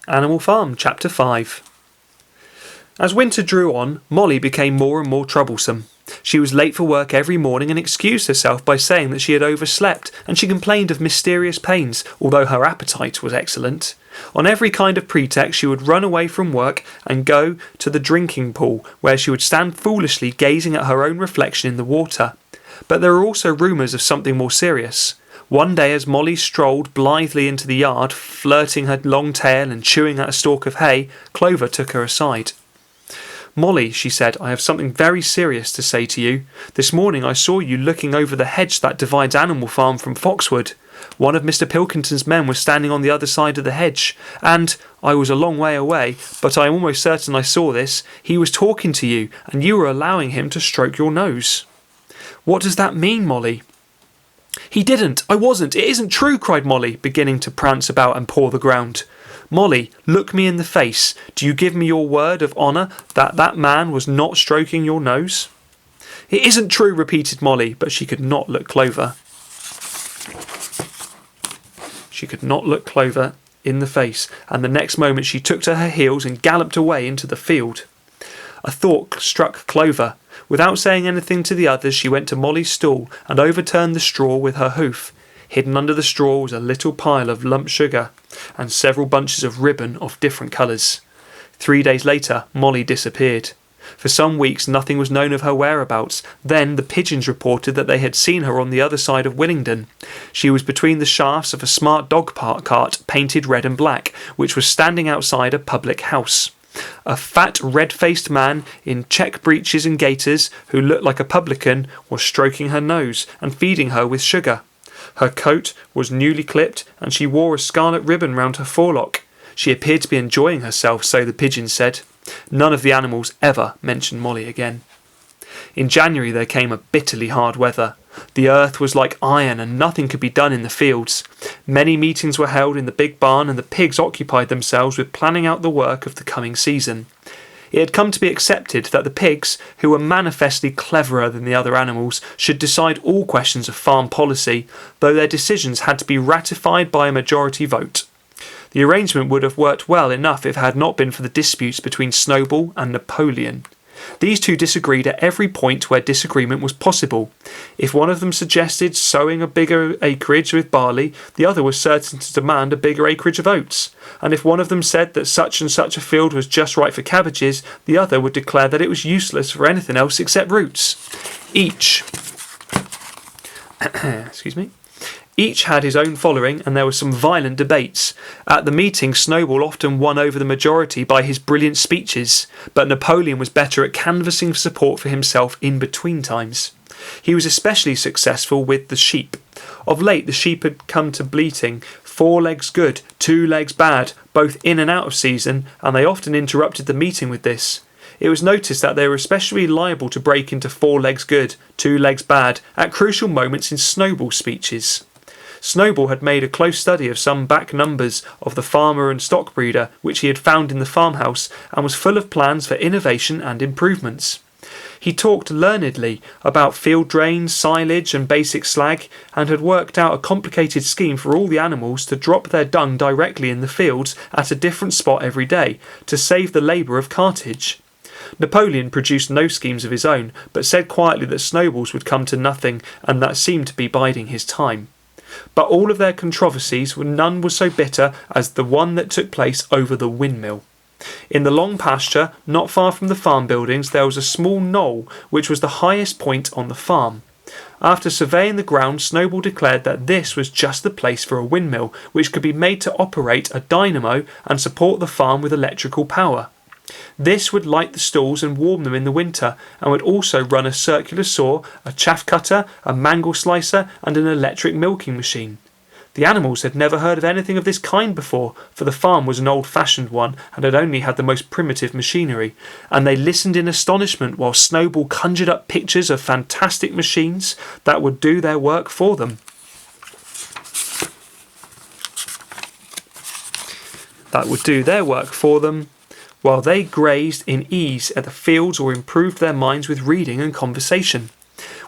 Animal Farm, Chapter 5. As winter drew on, Molly became more and more troublesome. She was late for work every morning and excused herself by saying that she had overslept, and she complained of mysterious pains, although her appetite was excellent. On every kind of pretext she would run away from work and go to the drinking pool, where she would stand foolishly gazing at her own reflection in the water. But there were also rumours of something more serious. One day, as Molly strolled blithely into the yard, flirting her long tail and chewing at a stalk of hay, Clover took her aside. "Molly," she said, "I have something very serious to say to you. This morning I saw you looking over the hedge that divides Animal Farm from Foxwood. One of Mr. Pilkington's men was standing on the other side of the hedge, and I was a long way away, but I am almost certain I saw this. He was talking to you, and you were allowing him to stroke your nose." "What does that mean, Molly?" "He didn't. I wasn't. It isn't true," cried Molly, beginning to prance about and paw the ground. "Molly, look me in the face. Do you give me your word of honour that that man was not stroking your nose?" "It isn't true," repeated Molly, but she could not look Clover. She could not look Clover in the face, and the next moment she took to her heels and galloped away into the field. A thought struck Clover. Without saying anything to the others, she went to Molly's stall and overturned the straw with her hoof. Hidden under the straw was a little pile of lump sugar and several bunches of ribbon of different colours. 3 days later, Molly disappeared. For some weeks nothing was known of her whereabouts. Then the pigeons reported that they had seen her on the other side of Willingdon. She was between the shafts of a smart dog cart painted red and black, which was standing outside a public house. A fat, red-faced man in check breeches and gaiters, who looked like a publican, was stroking her nose and feeding her with sugar. Her coat was newly clipped, and she wore a scarlet ribbon round her forelock. She appeared to be enjoying herself, so the pigeons said. None of the animals ever mentioned Molly again. In January there came a bitterly hard weather. The earth was like iron, and nothing could be done in the fields. Many meetings were held in the big barn, and the pigs occupied themselves with planning out the work of the coming season. It had come to be accepted that the pigs, who were manifestly cleverer than the other animals, should decide all questions of farm policy, though their decisions had to be ratified by a majority vote. The arrangement would have worked well enough if it had not been for the disputes between Snowball and Napoleon. These two disagreed at every point where disagreement was possible. If one of them suggested sowing a bigger acreage with barley, the other was certain to demand a bigger acreage of oats. And if one of them said that such and such a field was just right for cabbages, the other would declare that it was useless for anything else except roots. Each had his own following, and there were some violent debates. At the meeting, Snowball often won over the majority by his brilliant speeches, but Napoleon was better at canvassing support for himself in between times. He was especially successful with the sheep. Of late the sheep had come to bleating, 4 legs good, 2 legs bad, both in and out of season, and they often interrupted the meeting with this. It was noticed that they were especially liable to break into 4 legs good, 2 legs bad at crucial moments in Snowball's speeches. Snowball had made a close study of some back numbers of the farmer and stock breeder which he had found in the farmhouse, and was full of plans for innovation and improvements. He talked learnedly about field drains, silage and basic slag, and had worked out a complicated scheme for all the animals to drop their dung directly in the fields at a different spot every day, to save the labour of cartage. Napoleon produced no schemes of his own, but said quietly that Snowballs would come to nothing, and that seemed to be biding his time. But all of their controversies, none was so bitter as the one that took place over the windmill. In the long pasture, not far from the farm buildings, there was a small knoll which was the highest point on the farm. After surveying the ground, Snowball declared that this was just the place for a windmill, which could be made to operate a dynamo and support the farm with electrical power. This would light the stalls and warm them in the winter, and would also run a circular saw, a chaff cutter, a mangle slicer, and an electric milking machine. The animals had never heard of anything of this kind before, for the farm was an old-fashioned one and had only had the most primitive machinery, and they listened in astonishment while Snowball conjured up pictures of fantastic machines that would do their work for them. While they grazed in ease at the fields or improved their minds with reading and conversation.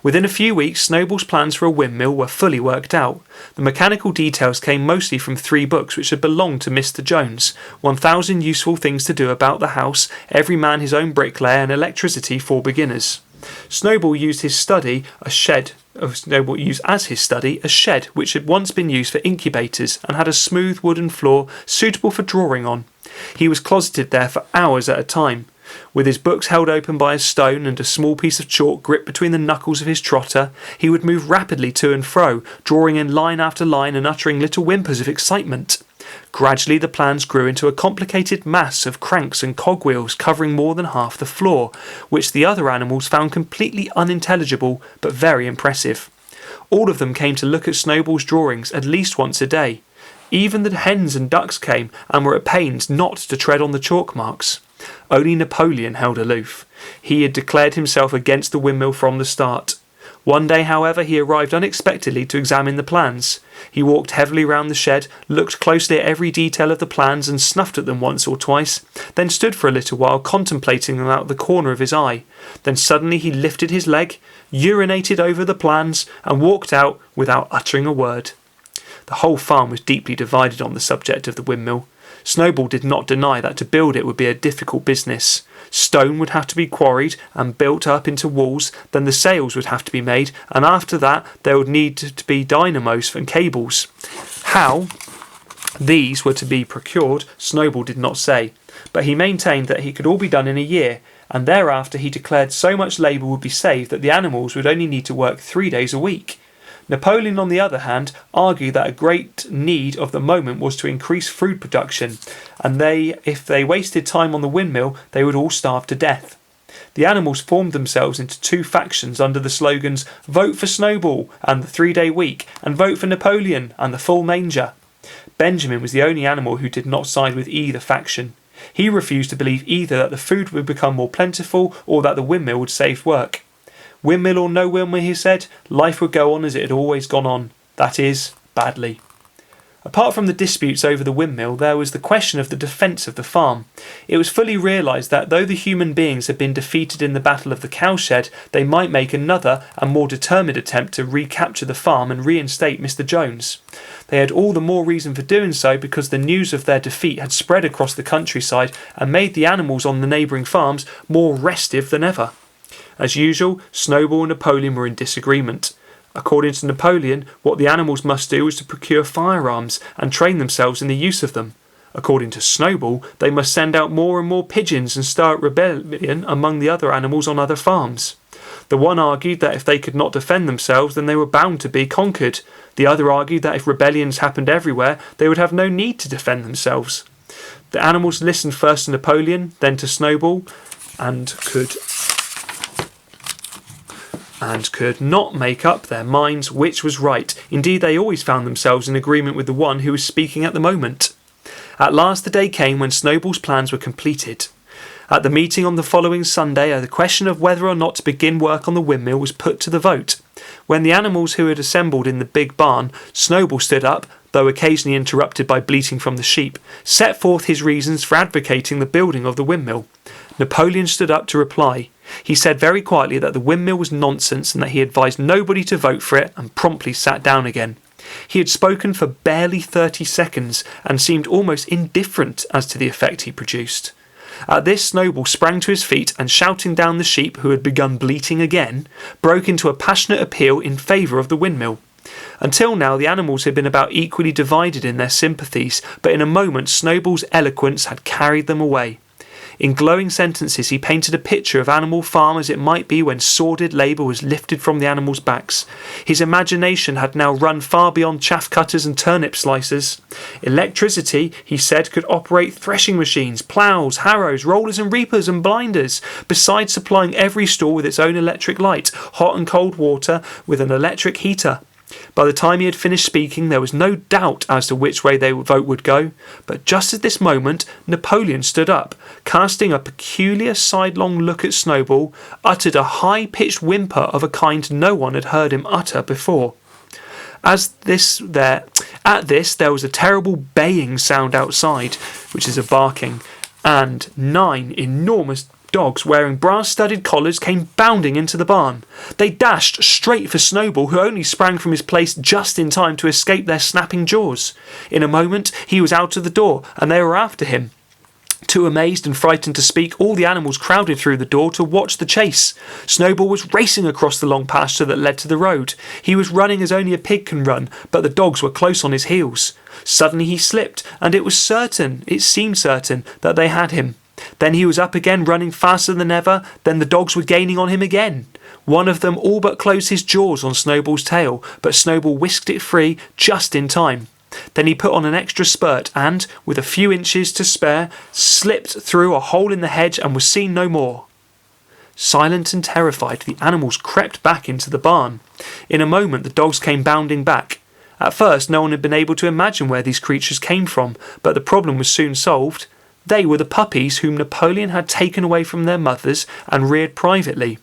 Within a few weeks, Snowball's plans for a windmill were fully worked out. The mechanical details came mostly from 3 books which had belonged to Mr. Jones: 1,000 Useful Things to Do About the House, Every Man His Own Bricklayer, and Electricity for Beginners. Snowball used as his study a shed which had once been used for incubators and had a smooth wooden floor suitable for drawing on. He was closeted there for hours at a time. With his books held open by a stone and a small piece of chalk gripped between the knuckles of his trotter, he would move rapidly to and fro, drawing in line after line and uttering little whimpers of excitement. Gradually the plans grew into a complicated mass of cranks and cogwheels covering more than half the floor, which the other animals found completely unintelligible but very impressive. All of them came to look at Snowball's drawings at least once a day. Even the hens and ducks came and were at pains not to tread on the chalk marks. Only Napoleon held aloof. He had declared himself against the windmill from the start. One day, however, he arrived unexpectedly to examine the plans. He walked heavily round the shed, looked closely at every detail of the plans and snuffed at them once or twice, then stood for a little while contemplating them out of the corner of his eye. Then suddenly he lifted his leg, urinated over the plans, and walked out without uttering a word. The whole farm was deeply divided on the subject of the windmill. Snowball did not deny that to build it would be a difficult business. Stone would have to be quarried and built up into walls, then the sails would have to be made, and after that there would need to be dynamos and cables. How these were to be procured, Snowball did not say, but he maintained that it could all be done in a year, and thereafter he declared so much labour would be saved that the animals would only need to work 3 days a week. Napoleon, on the other hand, argued that a great need of the moment was to increase food production, and if they wasted time on the windmill, they would all starve to death. The animals formed themselves into 2 factions under the slogans "Vote for Snowball" and the 3-day week, and "Vote for Napoleon" and the full manger. Benjamin was the only animal who did not side with either faction. He refused to believe either that the food would become more plentiful or that the windmill would save work. Windmill or no windmill, he said, life would go on as it had always gone on. That is, badly. Apart from the disputes over the windmill, there was the question of the defence of the farm. It was fully realised that though the human beings had been defeated in the Battle of the Cowshed, they might make another and more determined attempt to recapture the farm and reinstate Mr. Jones. They had all the more reason for doing so because the news of their defeat had spread across the countryside and made the animals on the neighbouring farms more restive than ever. As usual, Snowball and Napoleon were in disagreement. According to Napoleon, what the animals must do was to procure firearms and train themselves in the use of them. According to Snowball, they must send out more and more pigeons and start rebellion among the other animals on other farms. The one argued that if they could not defend themselves, then they were bound to be conquered. The other argued that if rebellions happened everywhere, they would have no need to defend themselves. The animals listened first to Napoleon, then to Snowball, and could not make up their minds which was right. Indeed, they always found themselves in agreement with the one who was speaking at the moment. At last the day came when Snowball's plans were completed. At the meeting on the following Sunday, the question of whether or not to begin work on the windmill was put to the vote. When the animals who had assembled in the big barn, Snowball stood up, though occasionally interrupted by bleating from the sheep, set forth his reasons for advocating the building of the windmill. Napoleon stood up to reply. He said very quietly that the windmill was nonsense and that he advised nobody to vote for it, and promptly sat down again. He had spoken for barely 30 seconds and seemed almost indifferent as to the effect he produced. At this, Snowball sprang to his feet and, shouting down the sheep who had begun bleating again, broke into a passionate appeal in favour of the windmill. Until now the animals had been about equally divided in their sympathies, but in a moment Snowball's eloquence had carried them away. In glowing sentences he painted a picture of Animal Farm as it might be when sordid labour was lifted from the animals' backs. His imagination had now run far beyond chaff cutters and turnip slicers. Electricity, he said, could operate threshing machines, ploughs, harrows, rollers and reapers and blinders, besides supplying every store with its own electric light, hot and cold water with an electric heater. By the time he had finished speaking, there was no doubt as to which way their vote would go, but just at this moment Napoleon stood up, casting a peculiar sidelong look at Snowball, uttered a high-pitched whimper of a kind no one had heard him utter before. At this there was a terrible baying sound outside, which is a barking, and 9 enormous dogs wearing brass-studded collars came bounding into the barn. They dashed straight for Snowball, who only sprang from his place just in time to escape their snapping jaws. In a moment he was out of the door, and they were after him. Too amazed and frightened to speak, all the animals crowded through the door to watch the chase. Snowball was racing across the long pasture that led to the road. He was running as only a pig can run, but the dogs were close on his heels. Suddenly he slipped, and it seemed certain, that they had him. Then he was up again, running faster than ever. Then the dogs were gaining on him again. One of them all but closed his jaws on Snowball's tail, but Snowball whisked it free just in time. Then he put on an extra spurt and, with a few inches to spare, slipped through a hole in the hedge and was seen no more. Silent and terrified, the animals crept back into the barn. In a moment the dogs came bounding back. At first no one had been able to imagine where these creatures came from, but the problem was soon solved. They were the puppies whom Napoleon had taken away from their mothers and reared privately.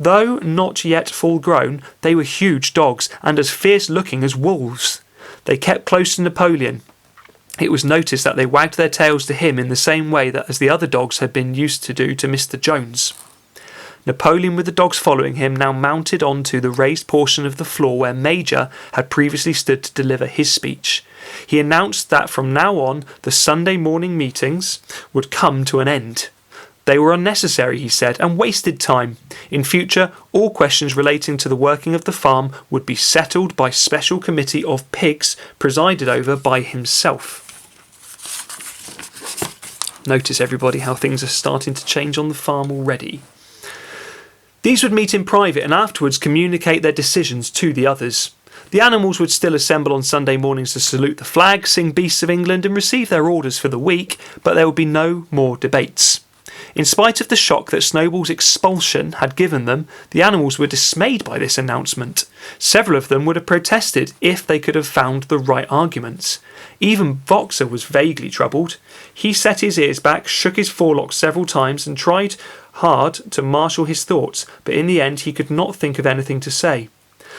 Though not yet full grown, they were huge dogs and as fierce looking as wolves. They kept close to Napoleon. It was noticed that they wagged their tails to him in the same way that as the other dogs had been used to do to Mr. Jones. Napoleon, with the dogs following him, now mounted on to the raised portion of the floor where Major had previously stood to deliver his speech. He announced that from now on the Sunday morning meetings would come to an end. They were unnecessary, he said, and wasted time. In future, all questions relating to the working of the farm would be settled by special committee of pigs presided over by himself. Notice, everybody, how things are starting to change on the farm already. These would meet in private and afterwards communicate their decisions to the others. The animals would still assemble on Sunday mornings to salute the flag, sing Beasts of England and receive their orders for the week, but there would be no more debates. In spite of the shock that Snowball's expulsion had given them, the animals were dismayed by this announcement. Several of them would have protested if they could have found the right arguments. Even Boxer was vaguely troubled. He set his ears back, shook his forelocks several times and tried hard to marshal his thoughts, but in the end he could not think of anything to say.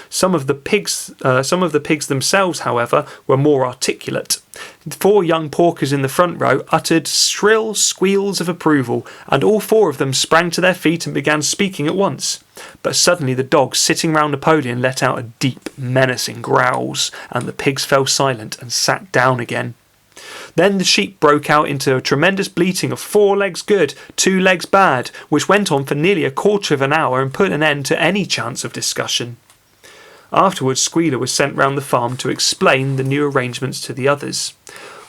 Some of the pigs themselves, however, were more articulate. 4 young porkers in the front row uttered shrill squeals of approval, and all 4 of them sprang to their feet and began speaking at once. But suddenly the dogs sitting round Napoleon let out a deep, menacing growls, and the pigs fell silent and sat down again. Then the sheep broke out into a tremendous bleating of 4 legs good, 2 legs bad, which went on for nearly a quarter of an hour and put an end to any chance of discussion. Afterwards Squealer was sent round the farm to explain the new arrangements to the others.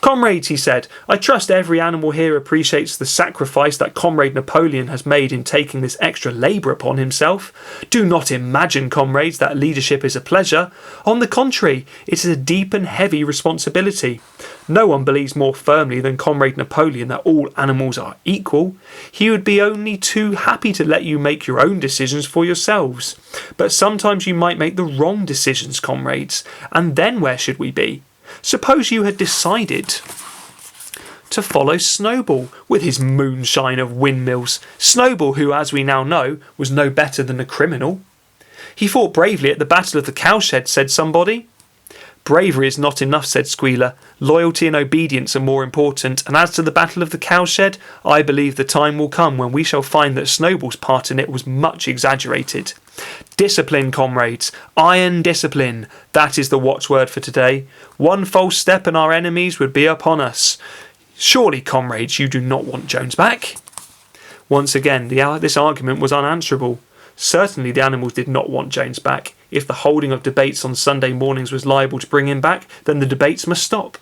"Comrades," he said, "I trust every animal here appreciates the sacrifice that Comrade Napoleon has made in taking this extra labour upon himself. Do not imagine, comrades, that leadership is a pleasure. On the contrary, it is a deep and heavy responsibility. No one believes more firmly than Comrade Napoleon that all animals are equal. He would be only too happy to let you make your own decisions for yourselves. But sometimes you might make the wrong decisions, comrades, and then where should we be? Suppose you had decided to follow Snowball with his moonshine of windmills. Snowball, who, as we now know, was no better than a criminal. He fought bravely at the Battle of the Cowshed, said somebody. Bravery is not enough, said Squealer. Loyalty and obedience are more important, and as to the Battle of the Cowshed, I believe the time will come when we shall find that Snowball's part in it was much exaggerated. Discipline, comrades, iron discipline, that is the watchword for today. One false step and our enemies would be upon us. Surely, comrades, you do not want Jones back?" Once again, this argument was unanswerable. Certainly the animals did not want Jones back. If the holding of debates on Sunday mornings was liable to bring him back, then the debates must stop.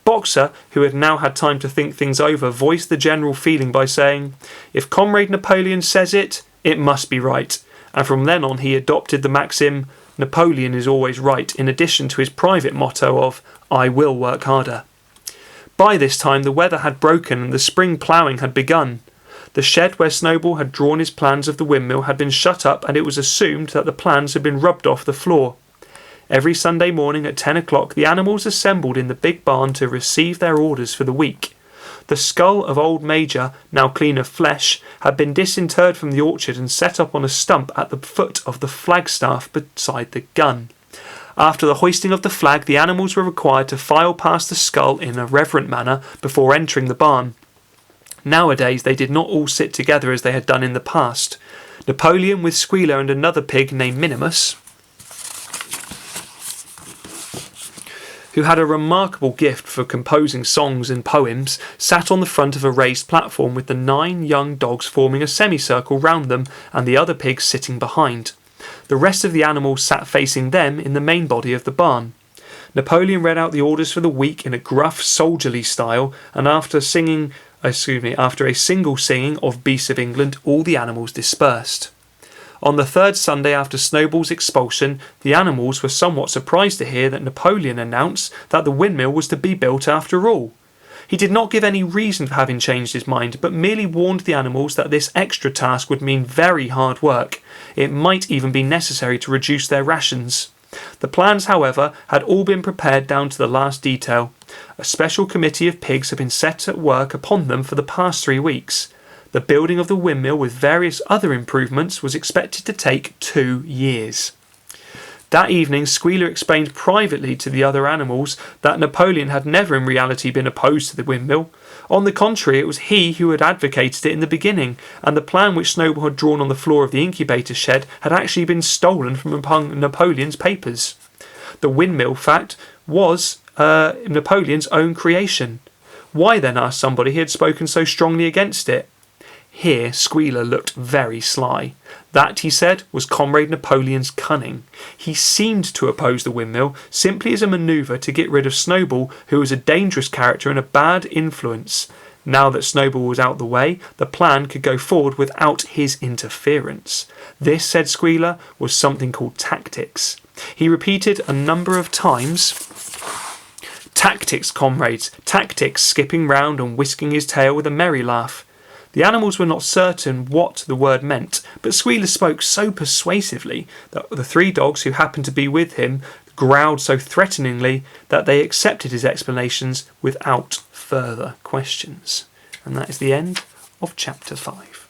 Boxer, who had now had time to think things over, voiced the general feeling by saying, "If Comrade Napoleon says it, it must be right." And from then on he adopted the maxim, "Napoleon is always right," in addition to his private motto of, "I will work harder." By this time the weather had broken and the spring ploughing had begun. The shed where Snowball had drawn his plans of the windmill had been shut up, and it was assumed that the plans had been rubbed off the floor. Every Sunday morning at 10 o'clock the animals assembled in the big barn to receive their orders for the week. The skull of old Major, now clean of flesh, had been disinterred from the orchard and set up on a stump at the foot of the flagstaff beside the gun. After the hoisting of the flag, the animals were required to file past the skull in a reverent manner before entering the barn. Nowadays they did not all sit together as they had done in the past. Napoleon, with Squealer and another pig named Minimus, who had a remarkable gift for composing songs and poems, sat on the front of a raised platform with the 9 young dogs forming a semicircle round them and the other pigs sitting behind. The rest of the animals sat facing them in the main body of the barn. Napoleon read out the orders for the week in a gruff, soldierly style, and after a single singing of Beasts of England, all the animals dispersed. On the 3rd Sunday after Snowball's expulsion, the animals were somewhat surprised to hear that Napoleon announced that the windmill was to be built after all. He did not give any reason for having changed his mind, but merely warned the animals that this extra task would mean very hard work. It might even be necessary to reduce their rations. The plans, however, had all been prepared down to the last detail. A special committee of pigs had been set at work upon them for the past 3 weeks. The building of the windmill with various other improvements was expected to take 2 years. That evening, Squealer explained privately to the other animals that Napoleon had never in reality been opposed to the windmill. On the contrary, it was he who had advocated it in the beginning, and the plan which Snowball had drawn on the floor of the incubator shed had actually been stolen from among Napoleon's papers. The windmill fact was Napoleon's own creation. Why then, asked somebody, he had spoken so strongly against it? Here Squealer looked very sly. That, he said, was Comrade Napoleon's cunning. He seemed to oppose the windmill simply as a manoeuvre to get rid of Snowball, who was a dangerous character and a bad influence. Now that Snowball was out the way, the plan could go forward without his interference. This, said Squealer, was something called tactics. He repeated a number of times, "Tactics, comrades, tactics," skipping round and whisking his tail with a merry laugh. The animals were not certain what the word meant, but Squealer spoke so persuasively that the 3 dogs who happened to be with him growled so threateningly that they accepted his explanations without further questions. And that is the end of chapter 5.